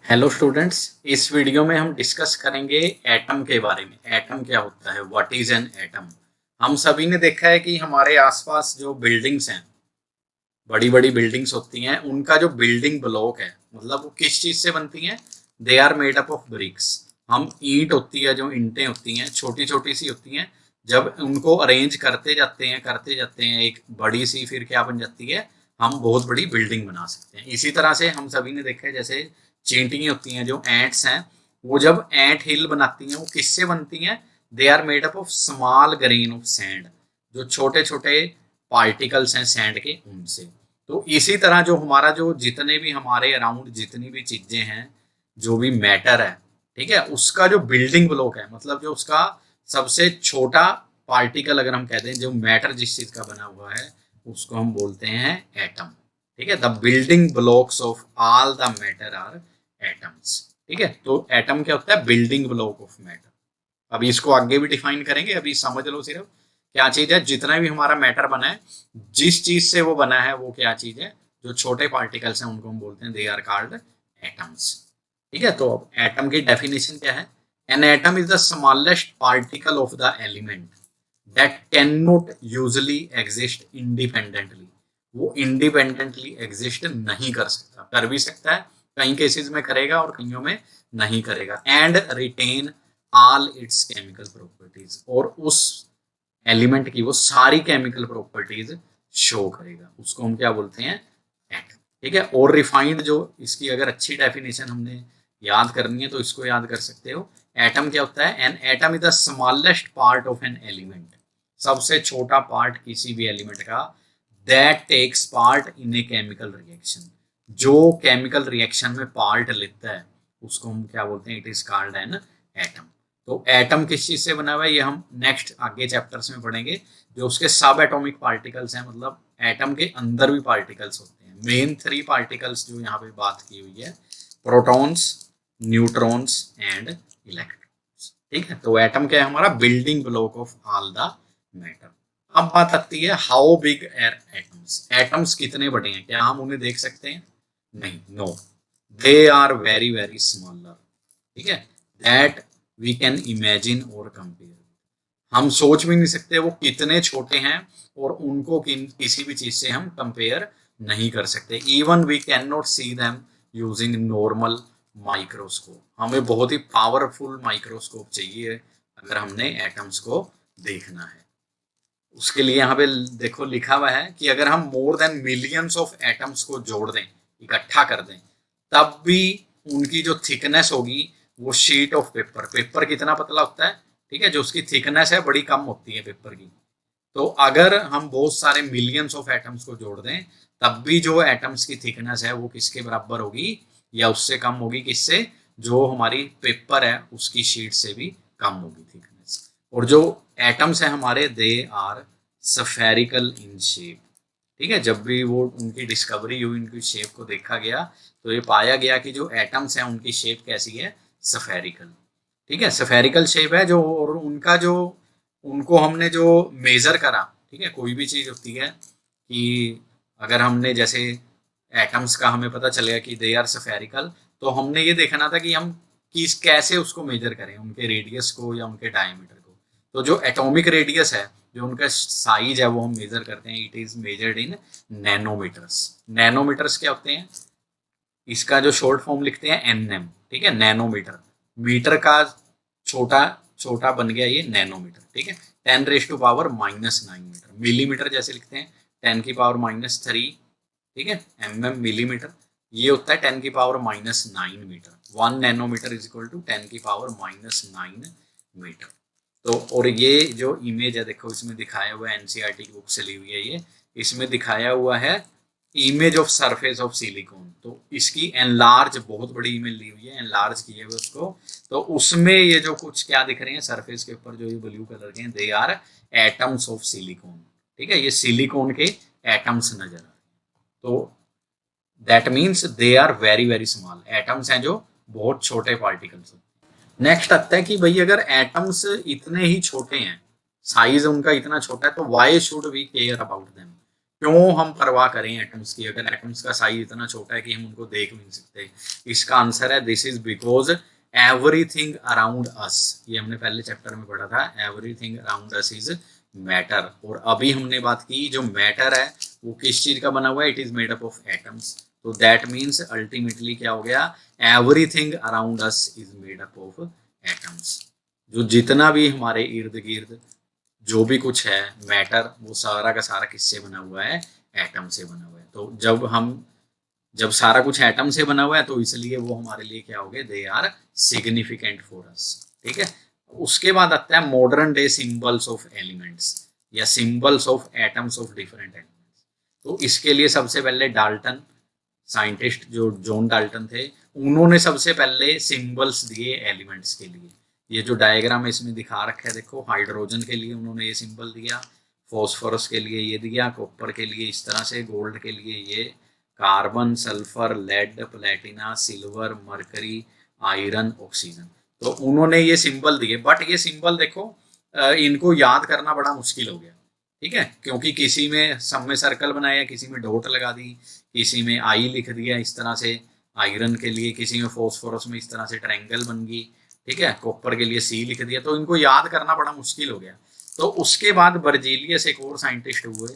Hello students. इस video में हम डिस्कस करेंगे एटम के बारे में। एटम क्या होता है, व्हाट इज एन एटम। हम सभी ने देखा है कि हमारे आसपास जो बिल्डिंग्स हैं, बड़ी बड़ी बिल्डिंग्स होती हैं, उनका जो बिल्डिंग ब्लॉक है, मतलब वो किस चीज से बनती हैं। They are made up of bricks. हम ईंट होती है, जो ईंटें होती हैं छोटी छोटी सी होती हैं, जब उनको अरेंज करते जाते हैं एक बड़ी सी, फिर क्या बन जाती है, हम बहुत बड़ी बिल्डिंग बना सकते हैं। इसी तरह से हम सभी ने देखा है, जैसे चींटियां होती हैं, जो एंट्स हैं, वो जब एंट हिल बनाती हैं, वो किससे बनती हैं। They are made up of small grain of sand. जो छोटे छोटे पार्टिकल्स हैं सैंड के, उनसे। तो इसी तरह जो हमारा जो जितने भी हमारे अराउंड जितनी भी चीजें हैं, जो भी मैटर है, ठीक है, उसका जो बिल्डिंग ब्लॉक है, मतलब जो उसका सबसे छोटा पार्टिकल अगर हम कहते हैं, जो मैटर जिस चीज का बना हुआ है, उसको हम बोलते हैं एटम। ठीक है, the building blocks of all the matter are atoms. ठीक है, तो एटम क्या होता है, बिल्डिंग ब्लॉक ऑफ मैटर। अभी इसको आगे भी डिफाइन करेंगे, अभी समझ लो सिर्फ क्या चीज है। जितना भी हमारा मैटर बना है, जिस चीज से वो बना है, वो क्या चीज है, जो छोटे पार्टिकल्स हैं, उनको हम बोलते हैं, दे आर कॉल्ड एटम्स। ठीक है, तो अब एटम की डेफिनेशन क्या है। An atom is the smallest particle of the element that can not usually exist independently. वो इंडिपेंडेंटली एग्जिस्ट नहीं कर सकता, कर भी सकता है, कई केसेस में करेगा और कईयों में नहीं करेगा। And retain all its chemical properties, और उस एलिमेंट की वो सारी केमिकल प्रॉपर्टीज शो करेगा, उसको हम क्या बोलते हैं, एटम। ठीक है, और रिफाइंड जो इसकी अगर अच्छी डेफिनेशन हमने याद करनी है, तो इसको याद कर सकते हो। एटम क्या होता है, an atom is the smallest part of an element. सबसे छोटा पार्ट किसी भी एलिमेंट का, that takes part in a chemical reaction. जो केमिकल रिएक्शन में पार्ट लेता है, उसको हम क्या बोलते हैं, it is called an atom. तो एटम किस चीज से बना हुआ है, ये हम नेक्स्ट आगे चैप्टर्स में पढ़ेंगे। जो उसके सब एटॉमिक पार्टिकल्स हैं, मतलब एटम के अंदर भी पार्टिकल्स होते हैं। मेन थ्री पार्टिकल्स जो यहाँ पे बात की हुई है, प्रोटॉन्स, न्यूट्रॉन्स एंड इलेक्ट्रॉन्स। ठीक है, तो एटम क्या है, हमारा building block of all the matter. अब बात आती है, how big are atoms. Atoms कितने बड़े हैं, क्या हम उन्हें देख सकते हैं, नहीं, no, they are very very smaller. ठीक है, दैट वी कैन इमेजिन और कंपेयर। हम सोच भी नहीं सकते वो कितने छोटे हैं, और उनको किसी भी चीज से हम कंपेयर नहीं कर सकते। Even we can not see them using normal microscope. हमें बहुत ही पावरफुल माइक्रोस्कोप चाहिए अगर हमने एटम्स को देखना है। उसके लिए यहाँ पे देखो लिखा हुआ है कि अगर हम more than millions of atoms को जोड़ दें, इकट्ठा कर दें, तब भी उनकी जो थिकनेस होगी, वो शीट ऑफ पेपर, पेपर कितना पतला होता है, ठीक है, जो उसकी थिकनेस है बड़ी कम होती है पेपर की। तो अगर हम बहुत सारे मिलियंस ऑफ एटम्स को जोड़ दें, तब भी जो एटम्स की थिकनेस है, वो किसके बराबर होगी, या उससे कम होगी। किससे, जो हमारी पेपर है उसकी शीट से भी कम होगी थिकनेस। और जो एटम्स है हमारे, they are spherical in shape. ठीक है, जब भी वो उनकी डिस्कवरी हुई, उनकी शेप को देखा गया, तो ये पाया गया कि जो एटम्स हैं उनकी शेप कैसी है, सफेरिकल। ठीक है, सफेरिकल शेप है जो, और उनका जो, उनको हमने जो मेजर करा, ठीक है, कोई भी चीज होती है कि अगर हमने जैसे एटम्स का हमें पता चलेगा कि दे आर सफेरिकल, तो हमने ये देखना था कि हम किस कैसे उसको मेजर करें, उनके रेडियस को या उनके डायमीटर को। तो जो एटॉमिक रेडियस है, जो उनका साइज है, वो हम मेजर करते हैं, it is measured in nanometres. Nanometres क्या होते हैं, इसका जो शॉर्ट फॉर्म लिखते हैं एनएम। ठीक है, नैनोमीटर, मीटर का छोटा छोटा बन गया ये नैनोमीटर। ठीक है, 10⁻⁻⁹ मीटर। मिलीमीटर जैसे लिखते हैं 10⁻⁻3। ठीक है, मिलीमीटर, ये होता है 10⁻⁹ metre. 1 nanometre is equal to 10⁻⁹ metre. तो और ये जो इमेज है, देखो इसमें दिखाया हुआ है, एनसीईआरटी की बुक से ली हुई है ये। इसमें दिखाया हुआ है image of surface of silicon. तो इसकी एनलार्ज, बहुत बड़ी इमेज ली हुई है, एनलार्ज किए हुए उसको। तो उसमें ये जो कुछ क्या दिख रहे हैं सरफेस के ऊपर, जो ये ब्लू कलर के हैं, they are atoms of silicon. ठीक है, ये सिलिकॉन के एटम्स नजर आ रहे हैं। तो that means they are very very small. Atoms हैं जो बहुत छोटे पार्टिकल्स। नेक्स्ट आता है कि भाई अगर एटम्स इतने ही छोटे हैं, साइज उनका इतना छोटा है, तो why should we care about them. क्यों हम परवाह करें एटम्स की, अगर एटम्स का साइज इतना छोटा है कि हम उनको देख भी नहीं सकते? इसका आंसर है this is because everything around us, ये हमने पहले चैप्टर में पढ़ा था, everything around us is matter. और अभी हमने बात की जो मैटर है वो किस चीज का बना हुआ है, it is made up of atoms. तो दैट मीन्स अल्टीमेटली क्या हो गया, everything around us is made up of atoms. जो जितना भी हमारे इर्द गिर्द जो भी कुछ है मैटर, वो सारा का सारा किससे बना हुआ है, एटम से बना हुआ है। तो जब सारा कुछ एटम से बना हुआ है तो इसलिए वो हमारे लिए क्या हो गए, they are significant for us. ठीक है, उसके बाद आता है modern day symbols of elements या symbols of atoms of different elements. तो इसके लिए सबसे पहले डाल्टन साइंटिस्ट जो जॉन डाल्टन थे, उन्होंने सबसे पहले सिंबल्स दिए एलिमेंट्स के लिए। ये जो डायग्राम है इसमें दिखा रखा है देखो, हाइड्रोजन के लिए उन्होंने ये सिंबल दिया, फॉस्फोरस के लिए ये दिया, कॉपर के लिए इस तरह से, गोल्ड के लिए ये, carbon, sulphur, lead, platinum, silver, mercury, iron, oxygen. तो उन्होंने ये सिंबल दिए, बट ये सिंबल देखो इनको याद करना बड़ा मुश्किल हो गया। ठीक है, क्योंकि किसी में सब में सर्कल बनाया, किसी में डॉट लगा दी, किसी में आई लिख दिया इस तरह से आयरन के लिए, किसी में फॉस्फोरस में इस तरह से ट्रायंगल बन गई। ठीक है, कॉपर के लिए सी लिख दिया, तो इनको याद करना बड़ा मुश्किल हो गया। तो उसके बाद बर्जीलियस एक और साइंटिस्ट हुए,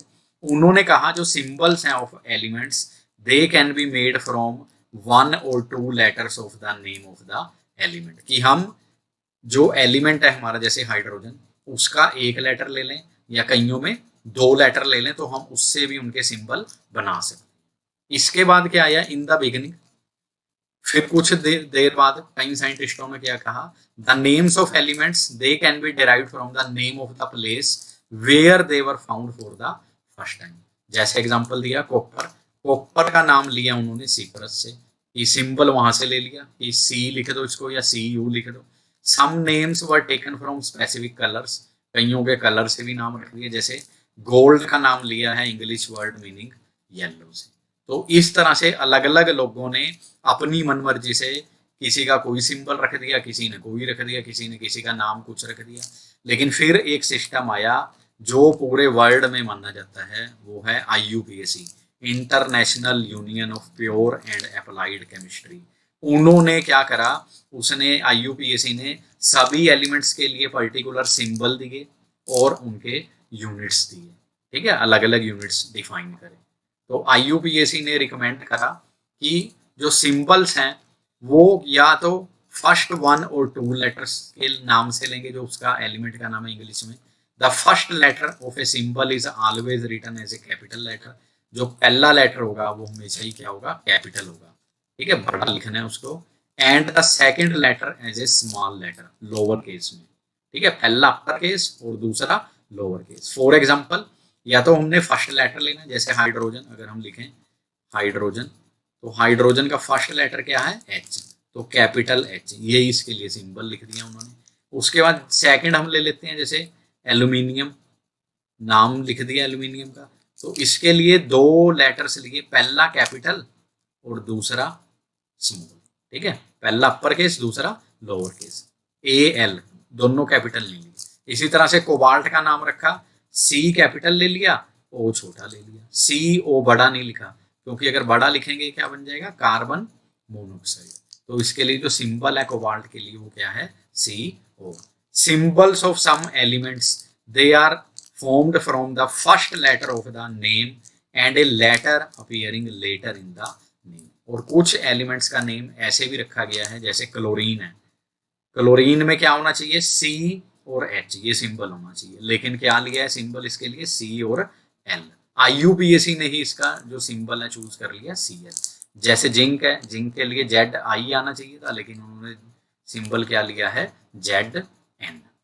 उन्होंने कहा जो सिंबल्स हैं of elements they can be made from 1 और 2 letters of the name of the element, कि हम जो एलिमेंट है हमारा जैसे हाइड्रोजन, उसका एक लेटर ले लें या कईयों में 2 लेटर ले लें, तो हम उससे भी उनके सिंबल बना सकते हैं। इसके बाद क्या आया, इन द बिगिनिंग, फिर कुछ देर बाद कई साइंटिस्टों ने क्या कहा, the names of elements they can be derived from the name of the place where they were found for the first time. जैसे एग्जांपल दिया कॉपर, कॉपर का नाम लिया उन्होंने सीप्रस से, ये सिंबल वहां से ले लिया कि सी लिख दो इसको या सी यू लिख दो। Some names were taken from specific colours, कईयों के कलर से भी नाम रख दिए, जैसे गोल्ड का नाम लिया है इंग्लिश वर्ड मीनिंग येलो से। तो इस तरह से अलग अलग लोगों ने अपनी मनमर्जी से किसी का कोई सिंबल रख दिया, किसी ने कोई रख दिया, किसी ने किसी का नाम कुछ रख दिया। लेकिन फिर एक सिस्टम आया जो पूरे वर्ल्ड में माना जाता है, वो है IUPAC, international union of pure and applied chemistry. उन्होंने क्या करा, उसने IUPAC ने सभी एलिमेंट्स के लिए पर्टिकुलर सिंबल दिए और उनके यूनिट्स दिए। ठीक है, अलग अलग यूनिट्स डिफाइन करे। तो IUPAC ने रिकमेंड करा कि जो सिंबल्स हैं वो या तो फर्स्ट 1 और 2 लेटर्स के नाम से लेंगे, जो उसका एलिमेंट का नाम है इंग्लिश में। The first letter of a symbol is always written as a capital letter, जो पहला लेटर होगा वो हमेशा ही क्या होगा, कैपिटल होगा। ठीक है, बड़ा लिखना है उसको। And the second letter as a small letter, lower case में। ठीक है, पहला अपर केस और दूसरा लोअर केस। फॉर एग्जाम्पल, या तो हमने फर्स्ट लेटर लेना, जैसे हाइड्रोजन अगर हम लिखें हाइड्रोजन, तो हाइड्रोजन का फर्स्ट लेटर क्या है, H, तो कैपिटल H, ये इसके लिए सिंबल लिख दिया उन्होंने। उसके बाद सेकंड हम ले लेते हैं, जैसे एल्यूमिनियम, नाम लिख दिया एल्यूमिनियम का, तो इसके लिए 2 लेटर्स लिए, पहला कैपिटल और दूसरा स्मॉल। ठीक है, पहला अपर केस दूसरा लोअर केस, AL, दोनों कैपिटल ले लिए। इसी तरह से कोबाल्ट का नाम रखा, C कैपिटल ले लिया, O छोटा ले लिया, CO बड़ा नहीं लिखा, क्योंकि अगर बड़ा लिखेंगे क्या बन जाएगा, कार्बन मोनोऑक्साइड। तो इसके लिए जो सिंबल है कोबाल्ट के लिए वो क्या है, CO। Symbols of some elements they are formed from the first letter of the name and a letter appearing later in the name। और कुछ एलिमेंट्स का नेम ऐसे भी रखा गया है, जैसे क्लोरीन है, क्लोरीन में क्या होना चाहिए, C और H, ये सिंबल होना चाहिए, लेकिन क्या लिया है सिंबल इसके लिए, C और L। IUPAC ने ही इसका जो सिंबल है चूज कर लिया, Cl। जैसे जिंक है, जिंक के लिए ZI आना चाहिए था, लेकिन उन्होंने सिंबल क्या लिया है, ZN।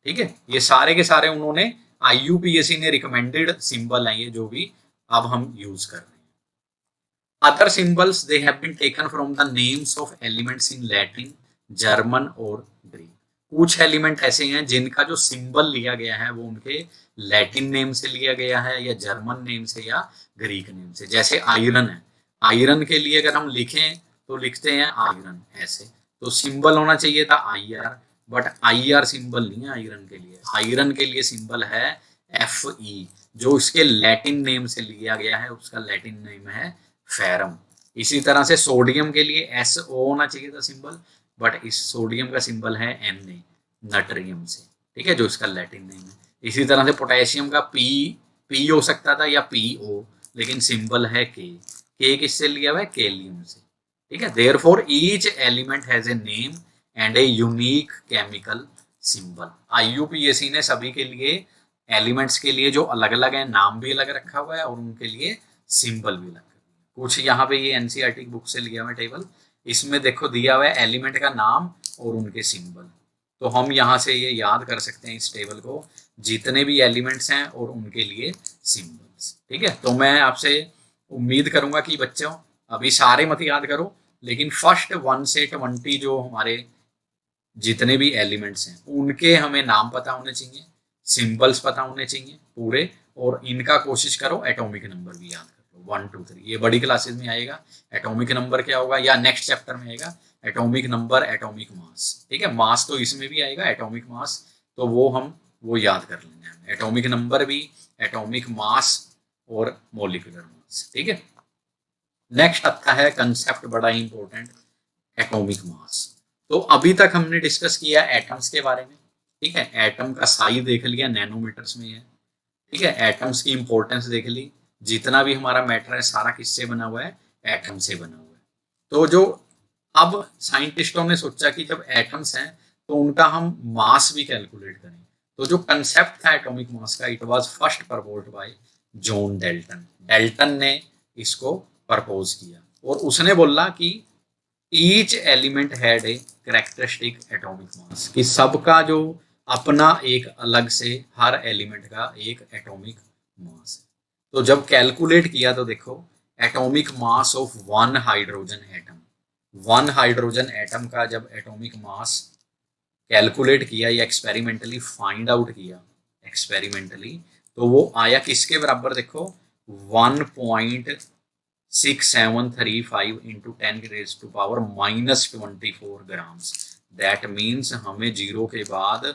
ठीक है, ये सारे के सारे उन्होंने IUPAC ने रिकमेंडेड सिंबल है, ये जो भी अब हम यूज कर रहे हैं। Other symbols they have been taken from the names of elements in Latin, German और ग्रीक। कुछ एलिमेंट ऐसे हैं जिनका जो सिंबल लिया गया है वो उनके लैटिन नेम से लिया गया है, या जर्मन नेम से, या ग्रीक नेम से। जैसे आयरन है, आयरन के लिए अगर हम लिखें तो लिखते हैं आयरन ऐसे, तो सिंबल होना चाहिए था IR, बट IR सिंबल नहीं है आयरन के लिए। आयरन के लिए सिंबल है Fe, जो इसके लैटिन नेम से लिया गया है, उसका लैटिन नेम है फेरम। इसी तरह से सोडियम के लिए SO होना चाहिए था सिंबल, बट इस सोडियम का सिंबल है Na, नट्रियम से, ठीक है, जो इसका लैटिन नेम है। इसी तरह से पोटेशियम का P हो सकता था या PO, लेकिन सिंबल है K किससे लिया हुआ है, केलियम से, ठीक है। Therefore each element has a name and a unique chemical symbol. IUPAC ने सभी के लिए एलिमेंट्स के लिए जो अलग अलग है, नाम भी अलग रखा हुआ है और उनके लिए सिंबल भी अलग। कुछ यहाँ पे ये NCERT बुक से लिया हुआ है टेबल, इसमें देखो दिया हुआ है एलिमेंट का नाम और उनके सिंबल। तो हम यहाँ से ये याद कर सकते हैं इस टेबल को, जितने भी एलिमेंट्स हैं और उनके लिए सिंबल्स, ठीक है। तो मैं आपसे उम्मीद करूंगा कि बच्चों अभी सारे मत याद करो, लेकिन फर्स्ट 1 से 20 जो हमारे जितने भी एलिमेंट्स हैं उनके हमें नाम पता होने चाहिए, सिंबल्स पता होने चाहिए पूरे, और इनका कोशिश करो एटॉमिक नंबर भी याद कर लो 1 2 3। ये बड़ी क्लासेस में आएगा एटॉमिक नंबर क्या होगा, या नेक्स्ट चैप्टर में आएगा एटॉमिक नंबर, एटॉमिक मास, ठीक है। मास तो इसमें भी आएगा एटॉमिक मास, तो वो याद कर लेंगे हम, एटॉमिक नंबर भी, एटॉमिक मास और मोलिकुलर मास, ठीक है। नेक्स्ट आता है कंसेप्ट बड़ा ही इंपॉर्टेंट, एटॉमिक मास। तो अभी तक हमने डिस्कस किया एटम्स के बारे में, ठीक है। एटम का साइज देख लिया, नैनोमीटर्स में है, ठीक है। एटम्स की इंपॉर्टेंस देख ली, जितना भी हमारा मैटर है सारा किससे बना हुआ है, एटम से बना हुआ है। तो जो अब साइंटिस्टों ने सोचा कि जब एटम्स हैं तो उनका हम मास भी कैलकुलेट करें। तो जो कंसेप्ट था एटॉमिक मास का, it was first proposed by John Dalton. Dalton ने इसको प्रपोज किया और उसने बोला कि each element had a characteristic atomic mass, कि सबका जो अपना एक अलग से हर एलिमेंट का एक एटॉमिक मास है। तो जब कैलकुलेट किया तो देखो atomic mass of one hydrogen atom, one hydrogen atom का जब एटॉमिक मास कैलकुलेट किया या एक्सपेरिमेंटली फाइंड आउट किया, एक्सपेरिमेंटली, तो वो आया किसके बराबर, देखो 1.6735 इंटू 10⁻⁻⁻24 ग्राम्स। दैट मीन्स हमें जीरो के बाद,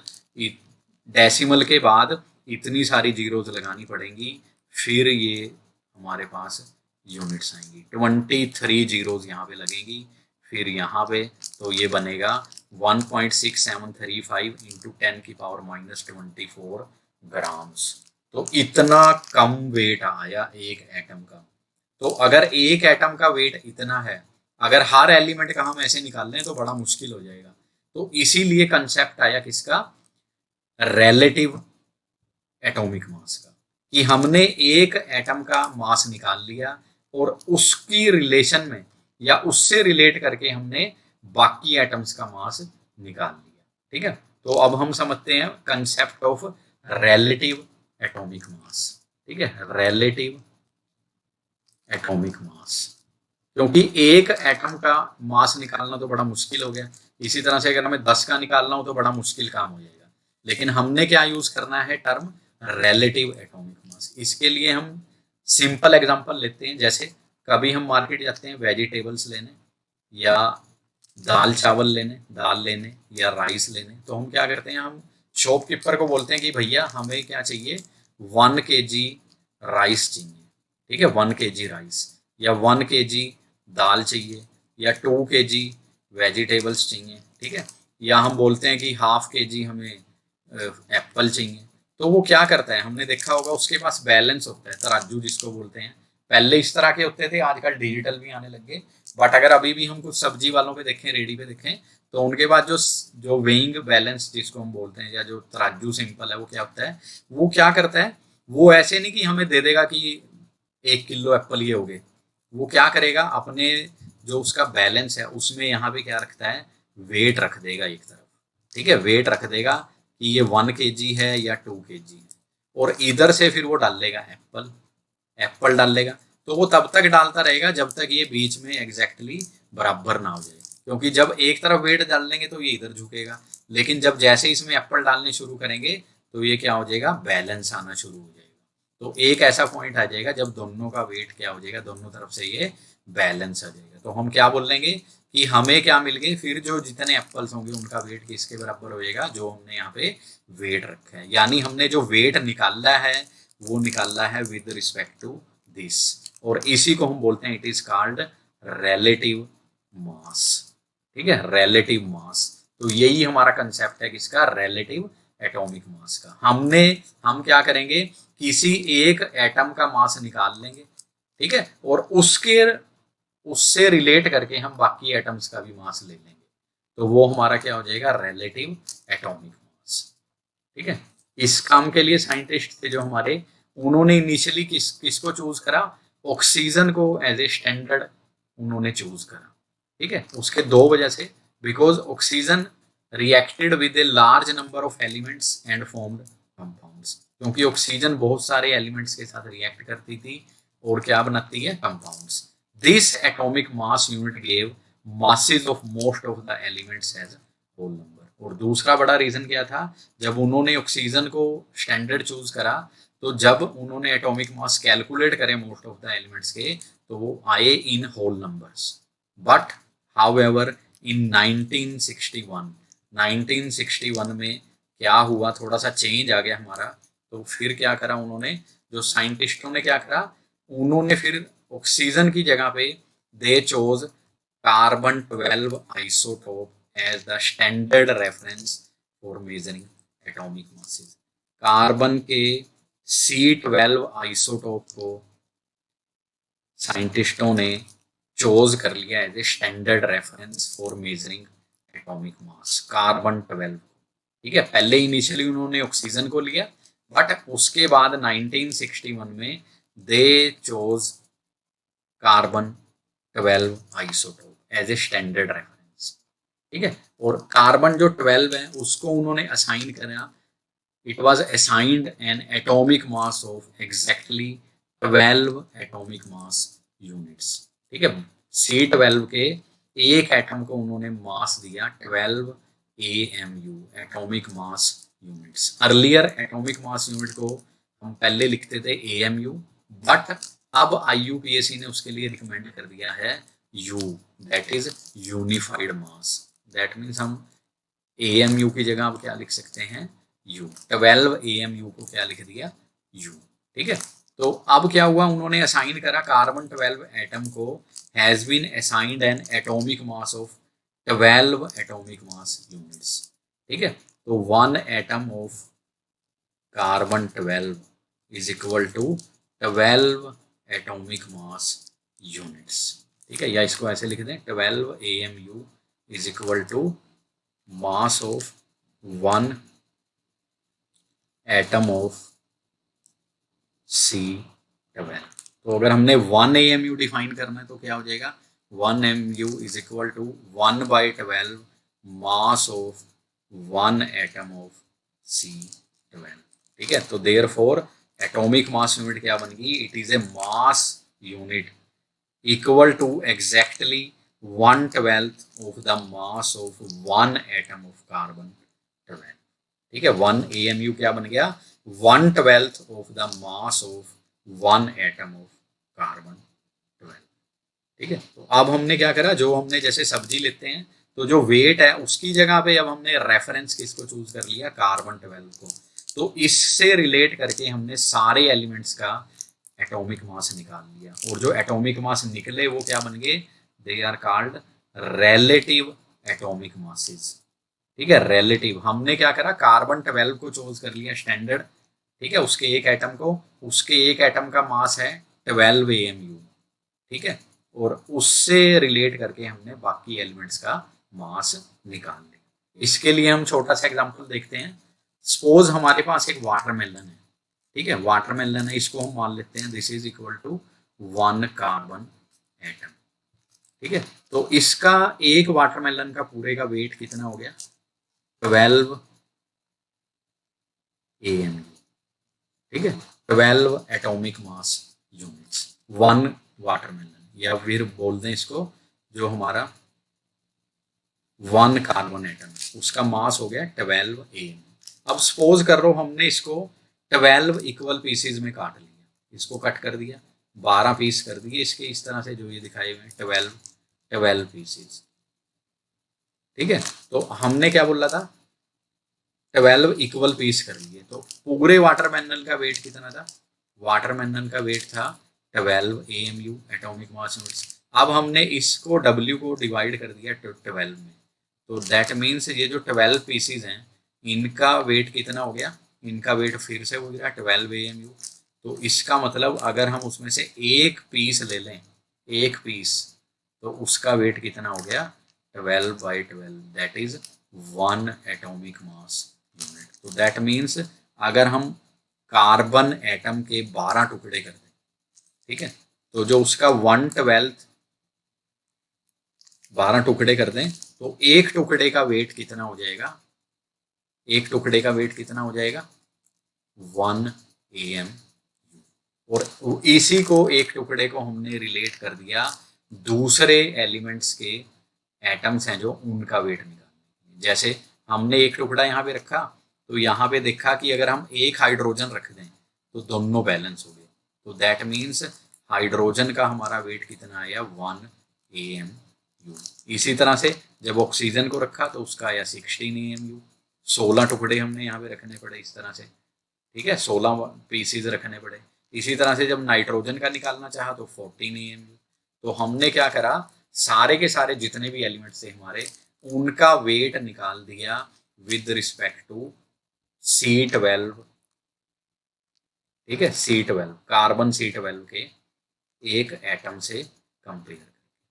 डेसिमल के बाद इतनी सारी जीरोज लगानी पड़ेंगी, फिर ये हमारे पास यूनिट्स आएंगी। 23 जीरोज यहाँ पे लगेंगी, फिर यहाँ पे तो ये बनेगा 1.6735 इंटू 10⁻⁻24 ग्राम्स। तो इतना कम वेट आया एक एटम का। तो अगर एक एटम का वेट इतना है, अगर हर एलिमेंट का हम ऐसे निकाल लें तो बड़ा मुश्किल हो जाएगा। तो इसीलिए कंसेप्ट आया किसका, रिलेटिव एटॉमिक मास का, कि हमने एक एटम का मास निकाल लिया और उसकी रिलेशन में या उससे रिलेट करके हमने बाकी एटम्स का मास निकाल लिया, ठीक है। तो अब हम समझते हैं concept of relative atomic mass, ठीक है, रिलेटिव एटॉमिक मास। क्योंकि एक एटम का मास निकालना तो बड़ा मुश्किल हो गया, इसी तरह से अगर हमें 10 का निकालना हो तो बड़ा मुश्किल काम हो जाएगा। लेकिन हमने क्या यूज करना है, टर्म रिलेटिव एटॉमिक मास। इसके लिए हम सिंपल एग्जांपल लेते हैं, जैसे कभी हम मार्केट जाते हैं वेजिटेबल्स लेने या दाल चावल लेने, दाल लेने या राइस लेने, तो हम क्या करते हैं, हम शॉपकीपर को बोलते हैं कि भैया हमें क्या चाहिए, 1 kg राइस चाहिए, ठीक है, 1 kg राइस, या 1 kg दाल चाहिए, या 2 kg वेजिटेबल्स चाहिए, ठीक है। या हम बोलते हैं कि ½ kg हमें एप्पल चाहिए। तो वो क्या करता है, हमने देखा होगा उसके पास बैलेंस होता है, तराजू जिसको बोलते हैं। पहले इस तरह के होते थे, आजकल डिजिटल भी आने लग गए, बट अगर अभी भी हम कुछ सब्जी वालों पे देखें, रेडी पे देखें, तो उनके पास जो वेइंग बैलेंस जिसको हम बोलते हैं, या जो तराजू सिंपल है, वो क्या होता है, वो क्या करता है, वो ऐसे नहीं कि हमें दे देगा कि 1 किलो एप्पल ये हो गए। वो क्या करेगा, अपने जो उसका बैलेंस है उसमें यहाँ पे क्या रखता है, वेट रख देगा एक तरफ, ठीक है, वेट रख देगा कि ये 1 kg है या 2 kg है, और इधर से फिर वो डालेगा एप्पल, एप्पल डालेगा। तो वो तब तक डालता रहेगा जब तक ये बीच में एग्जैक्टली बराबर ना हो जाए, क्योंकि जब एक तरफ वेट डाल लेंगे तो ये इधर झुकेगा, लेकिन जब जैसे इसमें एप्पल डालने शुरू करेंगे तो ये क्या हो जाएगा, बैलेंस आना शुरू हो जाएगा। तो एक ऐसा पॉइंट आ जाएगा जब दोनों का वेट क्या हो जाएगा, दोनों तरफ से ये बैलेंस आ जाएगा। तो हम क्या बोल लेंगे, कि हमें क्या मिल गए, फिर जो जितने एप्पल्स होंगे उनका वेट किसके बराबर हो जाएगा, जो हमने यहाँ पे वेट रखा है, यानी हमने जो वेट निकाला है वो निकाला है विद रिस्पेक्ट टू दिस, और इसी को हम बोलते हैं it is called relative mass. ठीक है, रिलेटिव मास। तो यही हमारा कंसेप्ट है किसका, रिलेटिव एटॉमिक मास का। हम क्या करेंगे, किसी एक एटम का मास निकाल लेंगे, ठीक है, और उससे रिलेट करके हम बाकी एटम्स का भी मास ले लेंगे, तो वो हमारा क्या हो जाएगा, रिलेटिव एटॉमिक मास। ठीक है, इस काम के लिए साइंटिस्ट थे जो हमारे, उन्होंने इनिशियली किसको चूज करा, ऑक्सीजन को एज ए स्टैंडर्ड उन्होंने चूज करा। ठीक है, उसके दो वजह से, because oxygen reacted with a large number of elements and formed compounds, क्योंकि ऑक्सीजन बहुत सारे एलिमेंट्स के साथ रिएक्ट करती थी और क्या बनाती है, compounds. This atomic mass unit gave masses of most of the elements as whole number। और दूसरा बड़ा रीजन क्या था, जब उन्होंने ऑक्सीजन को स्टैंडर्ड चूज करा, तो जब उन्होंने एटॉमिक मास कैलकुलेट करे मोस्ट ऑफ द एलिमेंट्स के, तो वो आए in whole numbers. But however in 1961 में क्या हुआ, थोड़ा सा चेंज आ गया हमारा, तो फिर क्या करा उन्होंने, जो साइंटिस्टों ने क्या करा, उन्होंने फिर ऑक्सीजन की जगह पे दे chose carbon 12 isotope as the standard reference for measuring atomic masses। Carbon के C12 आइसोटोप को साइंटिस्टों ने चोज कर लिया as a standard reference for measuring atomic mass, carbon 12। ठीक है, पहले इनिशियली उन्होंने ऑक्सीजन को लिया, बट उसके बाद 1961 में they chose carbon 12 isotope as a standard reference. ठीक है, और कार्बन जो 12 है उसको उन्होंने असाइन करा, it was assigned an atomic mass of exactly 12 atomic mass units. ठीक है, C12 के एक एटम को उन्होंने मास दिया 12 AMU, atomic mass units. Earlier atomic mass unit को हम पहले लिखते थे AMU, बट अब IUPAC ने उसके लिए रिकमेंड कर दिया है U, that is unified mass. That means हम AMU की जगह अब क्या लिख सकते हैं, U। 12 AMU को क्या लिख दिया, U। ठीक है, तो अब क्या हुआ, उन्होंने असाइन करा कार्बन 12 एटम को has been assigned an atomic mass of 12 atomic mass units. ठीक है, तो 1 atom of carbon 12 is equal to 12 atomic mass units. ठीक है, या इसको ऐसे लिख दें, 12 AMU is equal to mass of 1 atom of C12। तो अगर हमने 1 AMU डिफाइन करना है तो क्या हो जाएगा, 1 AMU is equal to 1/12 mass of 1 atom of C12। ठीक है, तो देयरफॉर एटॉमिक मास यूनिट क्या बन गई, it is a mass unit equal to exactly 1/12 of the mass of 1 atom of carbon 12। ठीक है, 1 AMU क्या बन गया, 1/12 of the mass of 1 atom of carbon 12। ठीक है, तो अब हमने क्या करा, जो हमने जैसे सब्जी लेते हैं तो जो वेट है उसकी जगह पे अब हमने रेफरेंस किसको चूज कर लिया, कार्बन 12 को। तो इससे रिलेट करके हमने सारे एलिमेंट्स का एटॉमिक मास निकाल लिया, और जो एटॉमिक मास निकले वो क्या बन गए, they are called relative atomic masses. ठीक है, रिलेटिव, हमने क्या करा, कार्बन 12 को चूज कर लिया स्टैंडर्ड। ठीक है, उसके एक एटम का मास है 12 AMU। ठीक है, और उससे रिलेट करके हमने बाकी एलिमेंट्स का मास निकाल लिया। इसके लिए हम छोटा सा एग्जांपल देखते हैं। सपोज हमारे पास एक वाटरमेलन है। ठीक है, वाटरमेलन है, इसको हम मान लेते हैं this is equal to 1 carbon atom. ठीक है, तो इसका एक वाटरमेलन का पूरे का वेट कितना हो गया, 12 AMU। ठीक है, 12 एटॉमिक मास यूनिट्स, 1 वाटरमेलन, या फिर बोल दें इसको जो हमारा 1 कार्बन एटम, उसका मास हो गया 12 AMU। अब सपोज कर लो हमने इसको 12 इक्वल पीसेज में काट लिया, इसको कट कर दिया, 12 पीस कर दिए इसके, इस तरह से जो ये दिखाए हुए हैं 12 पीसेज। ठीक है, तो हमने क्या बोला था, 12 इक्वल पीस कर लिए। तो पूरे वाटरमेलन का वेट कितना था, वाटरमेलन का वेट था 12 AMU एटॉमिक मास यूनिट्स। अब हमने इसको W को डिवाइड कर दिया 12 में, तो दैट मीन्स ये जो 12 पीसीज हैं इनका वेट कितना हो गया, इनका वेट फिर से हो गया 12 AMU। तो इसका मतलब अगर हम उसमें से एक पीस ले लें, एक पीस, तो उसका वेट कितना हो गया 12/12, that is 1 atomic mass unit. तो दैट मीन्स अगर हम कार्बन एटम के 12 टुकड़े कर दें, ठीक है, तो जो उसका 1/12 12 टुकड़े कर दें, तो एक टुकड़े का वेट कितना हो जाएगा, एक टुकड़े का वेट कितना हो जाएगा 1 AM। और इसी को, एक टुकड़े को हमने रिलेट कर दिया दूसरे एलिमेंट्स के एटम्स हैं जो उनका वेट निकालने। जैसे हमने एक टुकड़ा यहाँ पे रखा, तो यहाँ पे देखा कि अगर हम एक हाइड्रोजन रख दें तो दोनों बैलेंस हो गए, तो दैट मीन्स हाइड्रोजन का हमारा वेट कितना आया 1 AMU। इसी तरह से जब ऑक्सीजन को रखा तो उसका आया 16 AMU। 16 टुकड़े हमने यहाँ पे रखने पड़े इस तरह से, ठीक है, 16 पीसीज रखने पड़े। इसी तरह से जब नाइट्रोजन का निकालना चाहा तो 14 AMU। तो हमने क्या करा, सारे के सारे जितने भी एलिमेंट्स थे हमारे उनका वेट निकाल दिया विद रिस्पेक्ट टू C12, ठीक है, C12 कार्बन C12 के एक एटम से कंपेयर,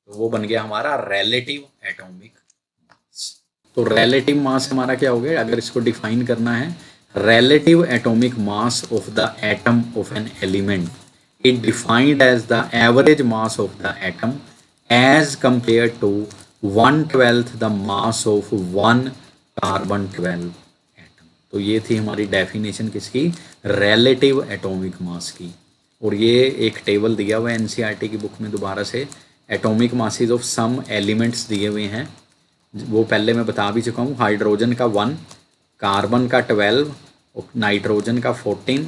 तो वो बन गया हमारा रिलेटिव एटॉमिक मास। तो रिलेटिव मास हमारा क्या हो गया, अगर इसको डिफाइन करना है, relative atomic mass of the atom of an element is defined as the average mass of the atom as compared to 1/12 the mass of one carbon 12 atom। तो ये थी हमारी डेफिनेशन किसकी, relative atomic mass की। और ये एक table दिया हुआ है NCERT की बुक में दोबारा से, atomic masses of some elements दिए हुए हैं, वो पहले मैं बता भी चुका हूँ। हाइड्रोजन का 1, कार्बन का 12, नाइट्रोजन का 14,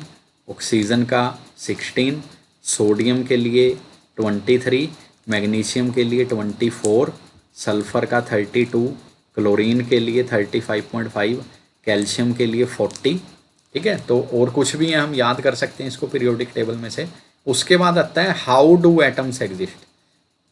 ऑक्सीजन का 16, सोडियम के लिए 23, मैग्नीशियम के लिए 24, सल्फर का 32, क्लोरीन के लिए 35.5, कैल्शियम के लिए 40, ठीक है। तो और कुछ भी है, हम याद कर सकते हैं इसको पीरियोडिक टेबल में से। उसके बाद आता है हाउ डू एटम्स एग्जिस्ट,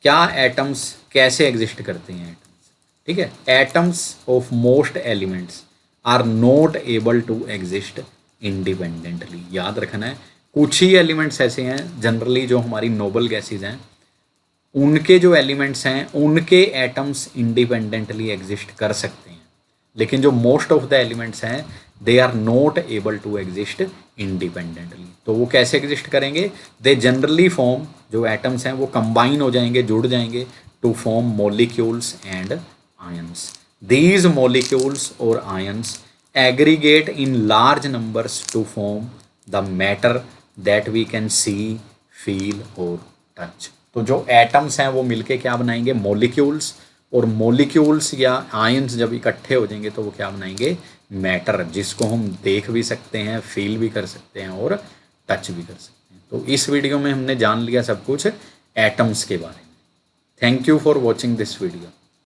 क्या एटम्स कैसे एग्जिस्ट करते हैं एटम्स, ठीक है। Atoms of most elements are not able to exist independently, याद रखना है। कुछ ही एलिमेंट्स ऐसे हैं जनरली जो हमारी नोबल गैसेज हैं, उनके जो एलिमेंट्स हैं उनके एटम्स इंडिपेंडेंटली एग्जिस्ट कर सकते हैं, लेकिन जो मोस्ट ऑफ द एलिमेंट्स हैं they are not able to exist independently. तो वो कैसे एग्जिस्ट करेंगे, दे जनरली फॉर्म, जो एटम्स हैं वो कंबाइन हो जाएंगे, जुड़ जाएंगे to form molecules and ions. These molecules or ions aggregate in large numbers to form the matter that we can see, feel or touch। तो जो एटम्स हैं वो मिलके क्या बनाएंगे, मॉलिक्यूल्स, और मॉलिक्यूल्स या आयंस जब इकट्ठे हो जाएंगे तो वो क्या बनाएंगे, मैटर, जिसको हम देख भी सकते हैं, फील भी कर सकते हैं और टच भी कर सकते हैं। तो इस वीडियो में हमने जान लिया सब कुछ एटम्स के बारे में। Thank you for watching this video.